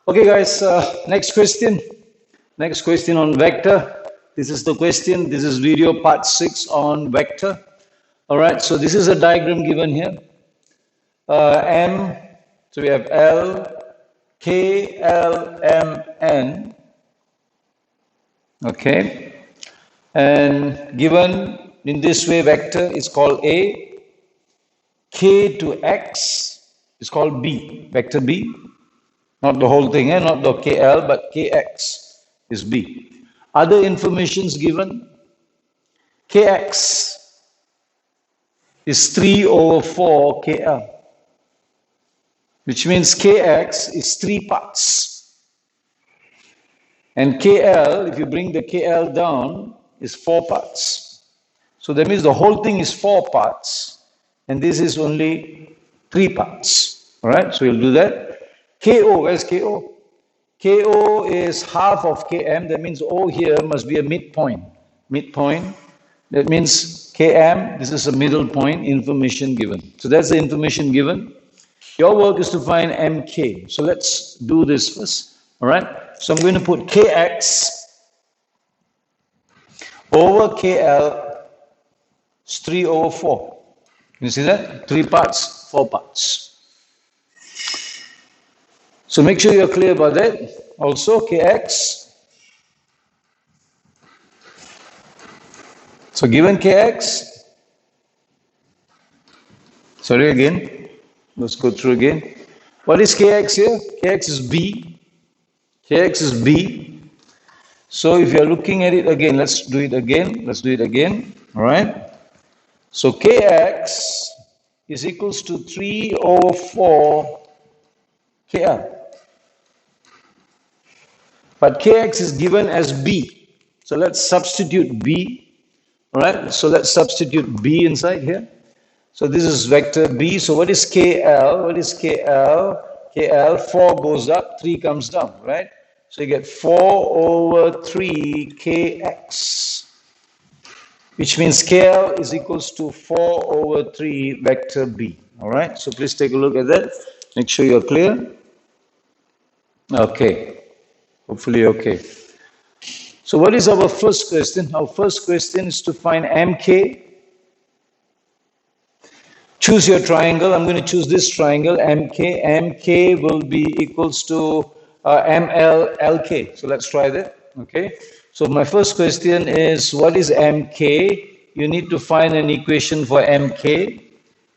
Okay, guys, next question. Next question on vector. This is the question. This is video part 6 on vector. All right, so this is a diagram given here. M, so we have L, K, L, M, N. Okay, and given in this way, vector is called A. K to X is called B, vector B. Not the whole thing, not the KL, but KX is B. Other informations given, KX is 3 over 4 KL, which means KX is 3 parts. And KL, if you bring the KL down, is 4 parts. So that means the whole thing is 4 parts, and this is only 3 parts. All right, so we'll do that. KO, where's KO? KO is half of KM. That means O here must be a midpoint. Midpoint. That means KM, this is a middle point, information given. So that's the information given. Your work is to find MK. So let's do this first. All right. So I'm going to put KX over KL is 3 over 4. You see that? 3 parts, 4 parts. So make sure you're clear about that. Also, KX. So given KX, sorry again, let's go through again. What is KX here? KX is B. KX is B. So if you're looking at it again, let's do it again. Let's do it again. All right. So KX is equals to 3 over 4 KL. But Kx is given as B. So let's substitute B. All right, so let's substitute B inside here. So this is vector B. So what is KL? What is KL? KL, 4 goes up, 3 comes down, right? So you get 4 over 3 Kx, which means KL is equals to 4 over 3 vector B. All right, so please take a look at that. Make sure you're clear. Okay. Hopefully, okay. So what is our first question? Our first question is to find MK. Choose your triangle. I'm going to choose this triangle, MK. MK will be equals to ML, LK. So let's try that. Okay. So my first question is, what is MK? You need to find an equation for MK.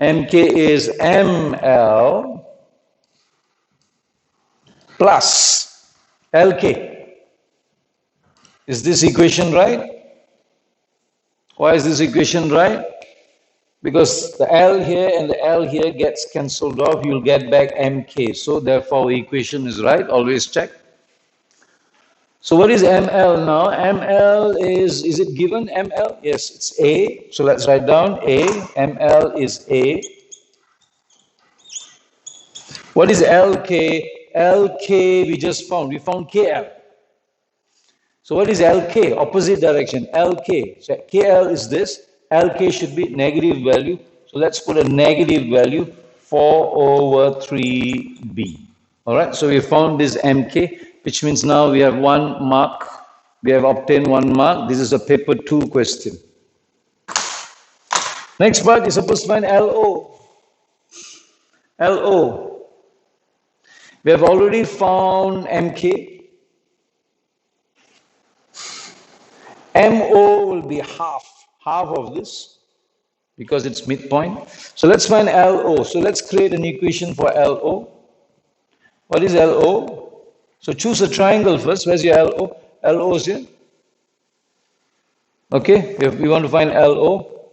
MK is ML plus LK. Is this equation right? Why is this equation right? Because the L here and the L here gets cancelled off, you'll get back MK. So therefore, equation is right. Always check. So what is ML now? ML is it given ML? Yes, it's A. So let's write down A. ML is A. What is LK? LK we just found. We found KL. So what is LK? Opposite direction. LK. So KL is this. LK should be negative value. So let's put a negative value, 4 over 3B. All right. So we found this MK, which means now we have 1 mark. We have obtained 1 mark. This is a paper 2 question. Next part is supposed to find LO. LO. We have already found MK. MO will be half of this because it's midpoint. So let's find LO. So let's create an equation for LO. What is LO? So choose a triangle first. Where's your LO? LO is here. Okay, we want to find LO.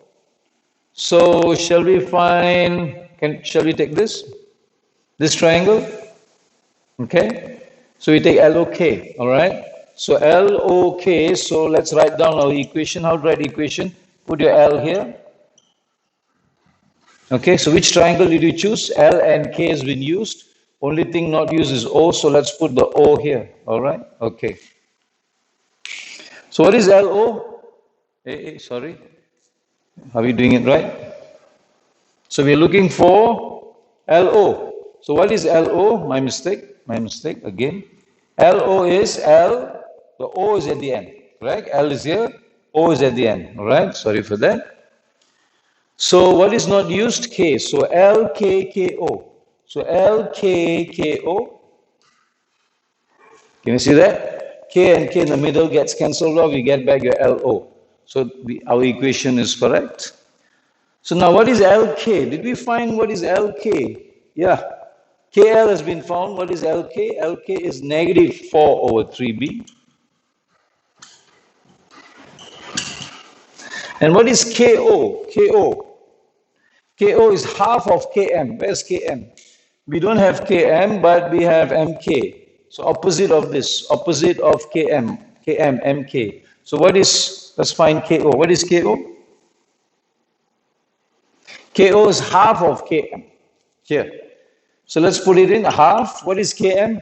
So shall we shall we take this triangle? Okay, so we take LOK, all right? So LOK, so let's write down our equation. How to write equation? Put your L here. Okay, so which triangle did you choose? L and K has been used. Only thing not used is O, so let's put the O here, all right? Okay. So what is LO? Sorry. Are we doing it right? So we're looking for LO. So what is LO? My mistake. My mistake again. LO is L, the O is at the end, correct? L is here, O is at the end, all right? Sorry for that. So what is not used? K. So LKKO. So LKKO. Can you see that? K and K in the middle gets cancelled off, you get back your LO. So our equation is correct. So now what is LK? Did we find what is LK? Yeah. KL has been found. What is LK? LK is negative 4 over 3B. And what is KO? KO is half of KM. Where's KM? We don't have KM, but we have MK. So opposite of this, opposite of KM, MK. So what is, let's find KO. What is KO? KO is half of KM. Here. So let's put it in half. What is KM?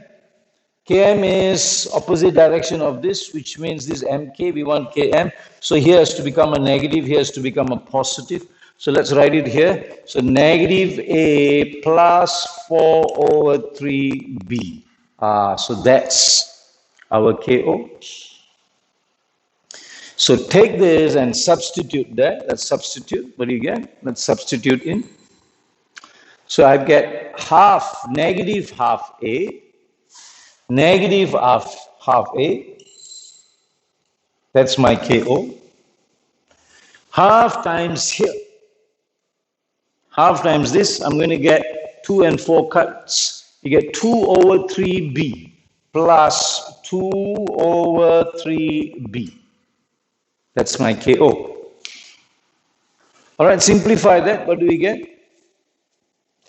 KM is opposite direction of this, which means this MK, we want KM. So here has to become a negative, here has to become a positive. So let's write it here. So negative A plus 4 over 3B. So that's our KO. So take this and substitute that. Let's substitute. What do you get? Let's substitute in. So I get half, negative half A, negative half A. That's my KO. Half times here. Half times this, I'm going to get 2 and 4 cuts. You get 2 over 3B plus 2 over 3B. That's my KO. All right, simplify that. What do we get?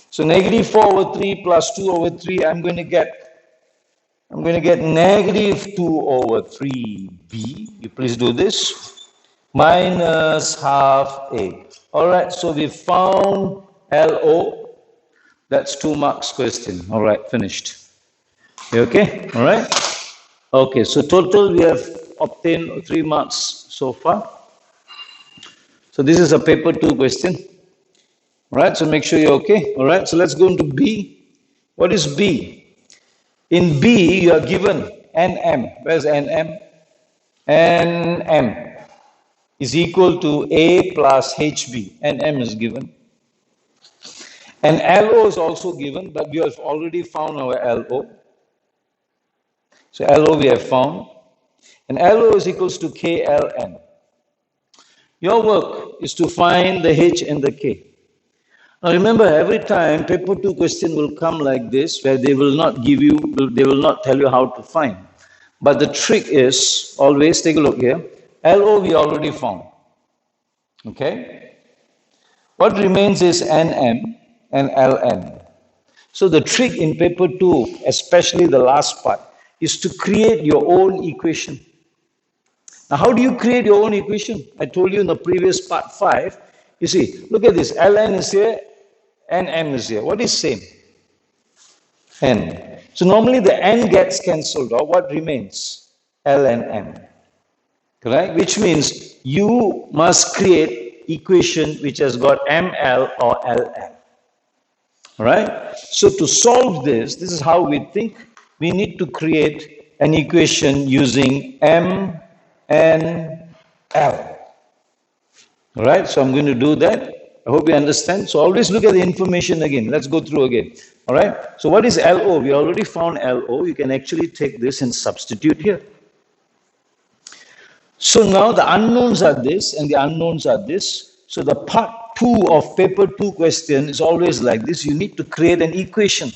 So negative 4 over 3 plus 2 over 3, I'm going to get negative 2 over 3B. You please do this. Minus half A. All right, so we found LO. That's 2 marks question. All right, finished. You okay? All right. Okay, so total we have obtained 3 marks so far. So this is a paper 2 question. All right, so make sure you're okay. All right, so let's go into B. What is B? In B, you are given NM. Where's NM? NM is equal to A plus HB. NM is given. And LO is also given, but we have already found our LO. So LO we have found. And LO is equals to KLN. Your work is to find the H and the K. Now remember, every time paper 2 question will come like this, where they will not give you, they will not tell you how to find. But the trick is, always take a look here, LO we already found. Okay? What remains is NM and LN. So the trick in paper 2, especially the last part, is to create your own equation. Now how do you create your own equation? I told you in the previous part 5, you see, look at this, LN is here, NM is here. What is same? N. So normally the N gets cancelled out. What remains? L and M. Correct? Which means you must create equation which has got ML or LN. Alright? So to solve this, this is how we think. We need to create an equation using M, N, L. Alright? So I'm going to do that. I hope you understand. So always look at the information again. Let's go through again. All right. So what is LO? We already found LO. You can actually take this and substitute here. So now the unknowns are this and the unknowns are this. So the part 2 of paper 2 question is always like this. You need to create an equation.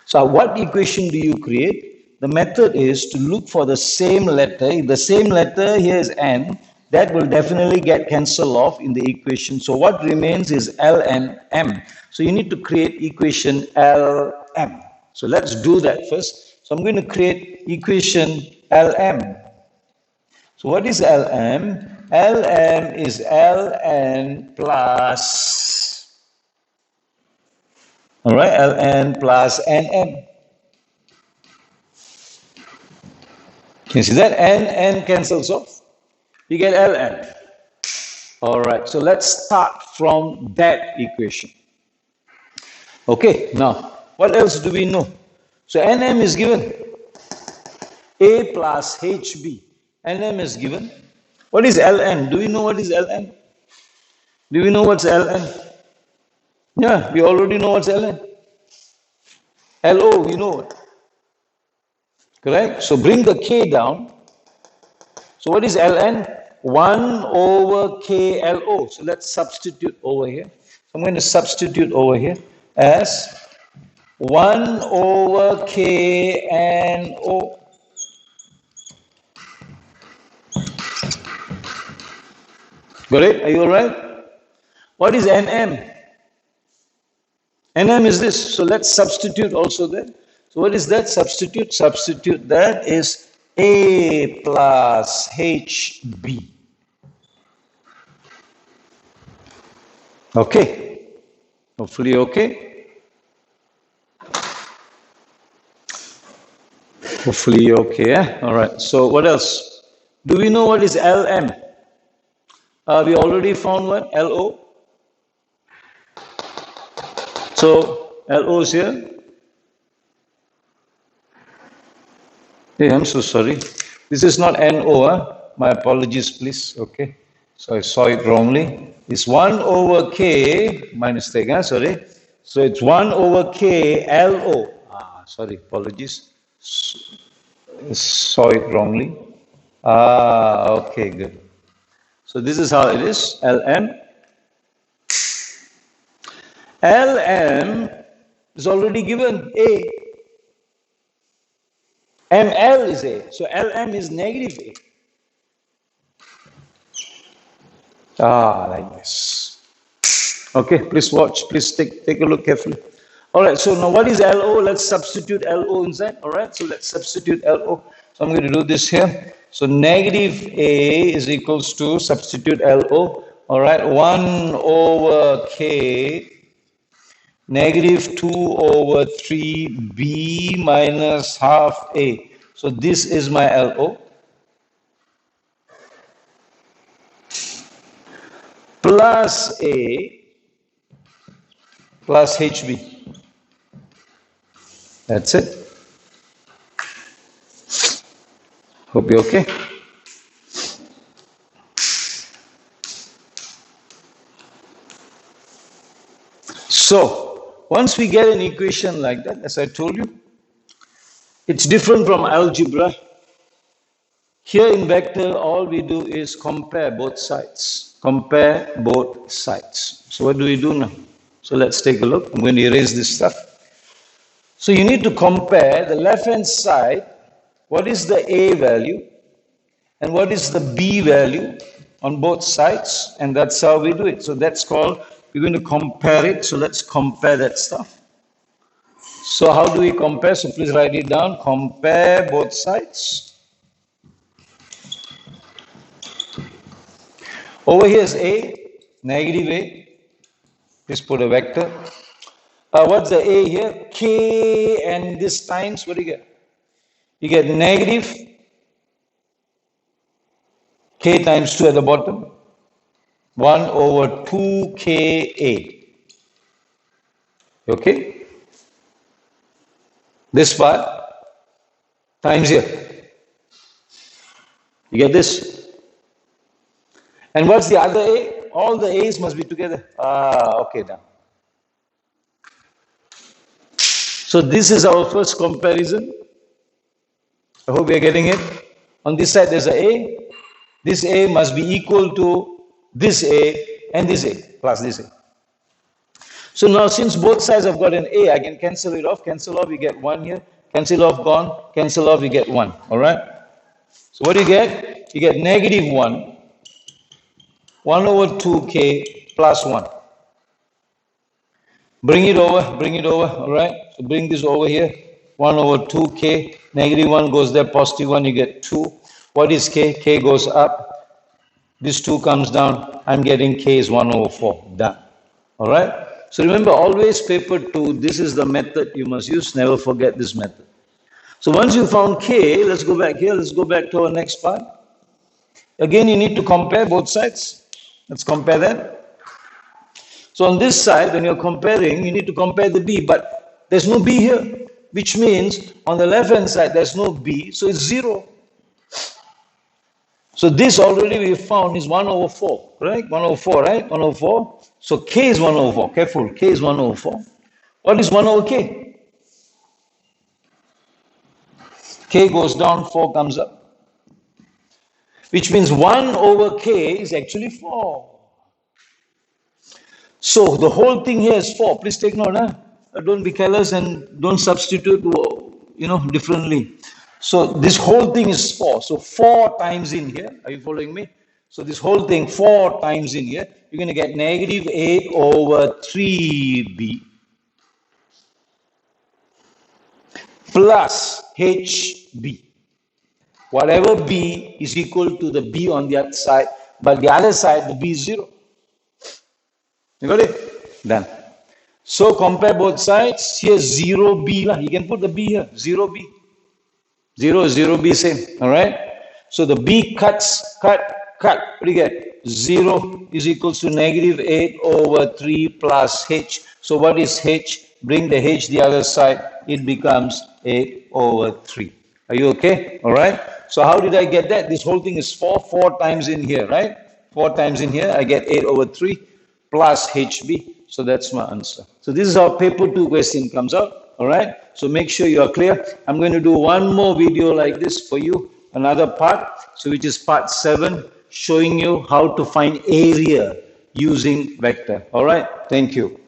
So what equation do you create? The method is to look for the same letter. If the same letter here is N, that will definitely get cancelled off in the equation. So what remains is L and M. So you need to create equation LM. So let's do that first. So I'm going to create equation LM. So what is LM? LM is Ln plus, all right, Ln plus NM. Can you see that? N cancels off. You get Ln. All right, so let's start from that equation. Okay, now, what else do we know? So NM is given. A plus HB. NM is given. What is Ln? Do we know what is Ln? Do we know what's Ln? Yeah, we already know what's Ln. LO, we know it. Correct? So bring the K down. So what is Ln? 1 over KLO. So let's substitute over here. I'm going to substitute over here as 1 over KNO. Got it? Are you all right? What is NM? NM is this. So let's substitute also there. So what is that? Substitute. Substitute that is A plus HB. Okay. Hopefully okay. Hopefully okay. Yeah? All right. So what else? Do we know what is LM? We already found what? LO. So LO is here. Hey, I'm so sorry. This is not NO. Huh? My apologies, please. Okay. So I saw it wrongly. It's 1 over K. My mistake. Huh? Sorry. So it's 1 over K LO. Sorry. Apologies. Saw it wrongly. Okay. Good. So this is how it is. LM. LM is already given A. ML is A. So LM is negative A. Like this. Okay, please watch. Please take a look carefully. All right, so now what is LO? Let's substitute LO inside. All right, so let's substitute LO. So I'm going to do this here. So negative A is equals to substitute LO. All right, 1 over K. Negative 2 over 3B minus half A. So this is my LO. Plus A plus HB. That's it. Hope you're okay. So, once we get an equation like that, as I told you, it's different from algebra. Here in vector, all we do is compare both sides. Compare both sides. So what do we do now? So let's take a look. I'm going to erase this stuff. So you need to compare the left-hand side. What is the A value? And what is the B value on both sides? And that's how we do it. So that's called, we're going to compare it. So let's compare that stuff. So how do we compare? So please write it down. Compare both sides. Over here is A, negative A. Just put a vector. What's the A here? K and this times, what do you get? You get negative K times 2 at the bottom. 1 over 2KA. Okay? This part times here. You get this? And what's the other A? All the A's must be together. Okay, done. So this is our first comparison. I hope you're getting it. On this side there's an A. This A must be equal to this A and this A plus this A. So now since both sides have got an A, I can cancel it off. Cancel off, you get 1 here. Cancel off, gone. Cancel off, you get 1. All right? So what do you get? You get negative 1. 1 over 2K plus 1. Bring it over, all right? So bring this over here. 1 over 2K, negative 1 goes there, positive 1, you get 2. What is K? K goes up. This 2 comes down. I'm getting K is 1 over 4. Done. All right? So remember, always paper 2, this is the method you must use. Never forget this method. So once you found K, let's go back here. Let's go back to our next part. Again, you need to compare both sides. Let's compare that. So on this side, when you're comparing, you need to compare the B, but there's no B here. which means on the left-hand side, there's no b, so it's 0. So this already we found is 1 over 4, right? 1 over 4, right? 1 over 4. So k is 1 over 4. Careful, k is 1 over 4. What is 1 over k? K goes down, 4 comes up. Which means 1 over k is actually 4. So the whole thing here is 4. Please take note, huh? Don't be careless and don't substitute, differently. So this whole thing is 4. So 4 times in here. Are you following me? So this whole thing 4 times in here. You're going to get negative 8 over 3b plus hb. Whatever b is equal to the b on the other side, but the other side, the b is 0. You got it? Done. So compare both sides. Here 0b. You can put the b here. 0b. 0b same. All right? So the b cut. What do you get? 0 is equals to negative 8 over 3 plus h. So what is h? Bring the h the other side. It becomes 8 over 3. Are you okay? All right? So how did I get that? This whole thing is 4. 4 times in here, right? 4 times in here. I get 8 over 3 plus hb. So that's my answer. So this is how paper 2 question comes out. All right? So make sure you are clear. I'm going to do one more video like this for you. Another part. So which is part 7. Showing you how to find area using vector. All right? Thank you.